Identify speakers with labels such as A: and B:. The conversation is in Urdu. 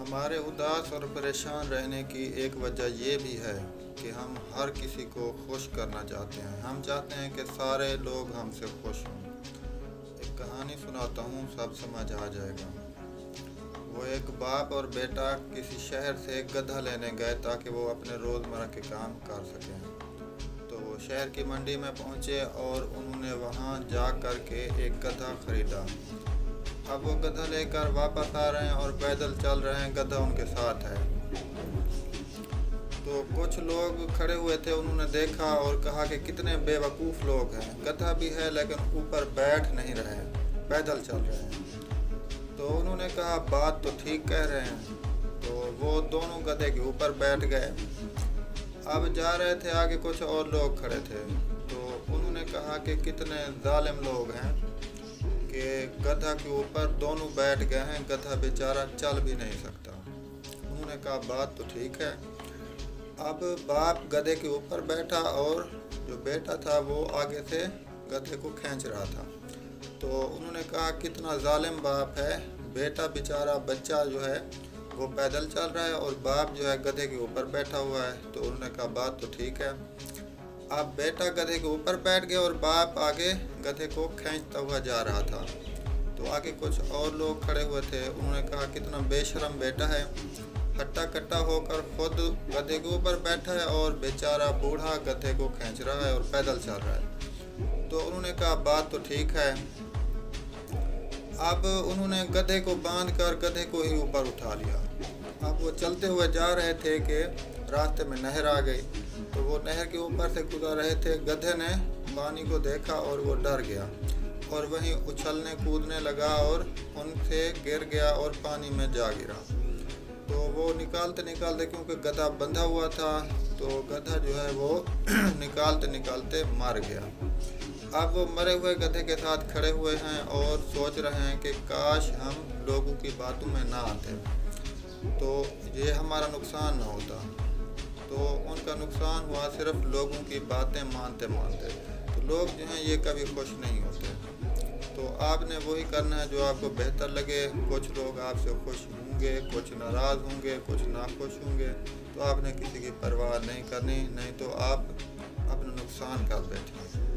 A: ہمارے اداس اور پریشان رہنے کی ایک وجہ یہ بھی ہے کہ ہم ہر کسی کو خوش کرنا چاہتے ہیں۔ ہم چاہتے ہیں کہ سارے لوگ ہم سے خوش ہوں۔ ایک کہانی سناتا ہوں، سب سمجھ آ جائے گا۔ وہ ایک باپ اور بیٹا کسی شہر سے ایک گدھا لینے گئے تاکہ وہ اپنے روزمرہ کے کام کر سکیں۔ تو وہ شہر کی منڈی میں پہنچے اور انہوں نے وہاں جا کر کے ایک گدھا خریدا۔ اب وہ گدھا لے کر واپس آ رہے ہیں اور پیدل چل رہے ہیں، گدھا ان کے ساتھ ہے۔ تو کچھ لوگ کھڑے ہوئے تھے، انہوں نے دیکھا اور کہا کہ کتنے بے وقوف لوگ ہیں، گدھا بھی ہے لیکن اوپر بیٹھ نہیں رہے، پیدل چل رہے ہیں۔ تو انہوں نے کہا بات تو ٹھیک کہہ رہے ہیں۔ تو وہ دونوں گدھے کے اوپر بیٹھ گئے۔ اب جا رہے تھے، آگے کچھ اور لوگ کھڑے تھے۔ تو انہوں نے کہا کہ کتنے ظالم لوگ ہیں کہ گدھا کے اوپر دونوں بیٹھ گئے ہیں، گدھا بیچارہ چل بھی نہیں سکتا۔ انہوں نے کہا بات تو ٹھیک ہے۔ اب باپ گدھے کے اوپر بیٹھا اور جو بیٹا تھا وہ آگے سے گدھے کو کھینچ رہا تھا۔ تو انہوں نے کہا کتنا ظالم باپ ہے، بیٹا بیچارہ بچہ جو ہے وہ پیدل چل رہا ہے اور باپ جو ہے گدھے کے اوپر بیٹھا ہوا ہے۔ تو انہوں نے کہا بات تو ٹھیک ہے۔ اب بیٹا گدھے کے اوپر بیٹھ گیا اور باپ آگے گدھے کو کھینچتا ہوا جا رہا تھا۔ تو آگے کچھ اور لوگ کھڑے ہوئے تھے، انہوں نے کہا کتنا بے شرم بیٹا ہے، ہٹا کٹا ہو کر خود گدھے کے اوپر بیٹھا ہے اور بیچارہ بوڑھا گدھے کو کھینچ رہا ہے اور پیدل چل رہا ہے۔ تو انہوں نے کہا بات تو ٹھیک ہے۔ اب انہوں نے گدھے کو باندھ کر گدھے کو ہی اوپر اٹھا لیا۔ اب وہ چلتے ہوئے جا رہے تھے کہ راستے میں نہر آ گئی۔ تو وہ نہر کے اوپر سے گزر رہے تھے، گدھے نے پانی کو دیکھا اور وہ ڈر گیا اور وہیں اچھلنے کودنے لگا اور ان سے گر گیا اور پانی میں جا گرا۔ تو وہ نکالتے کیونکہ گدھا بندھا ہوا تھا، تو گدھا جو ہے وہ نکالتے مر گیا۔ اب وہ مرے ہوئے گدھے کے ساتھ کھڑے ہوئے ہیں اور سوچ رہے ہیں کہ کاش ہم لوگوں کی باتوں میں نہ آتے تو یہ ہمارا نقصان نہ ہوتا۔ تو ان کا نقصان ہوا صرف لوگوں کی باتیں مانتے۔ تو لوگ جو ہیں یہ کبھی خوش نہیں ہوتے۔ تو آپ نے وہی کرنا ہے جو آپ کو بہتر لگے۔ کچھ لوگ آپ سے خوش ہوں گے، کچھ ناراض ہوں گے، کچھ ناخوش ہوں گے۔ تو آپ نے کسی کی پرواہ نہیں کرنی، نہیں تو آپ اپنا نقصان کر بیٹھیں۔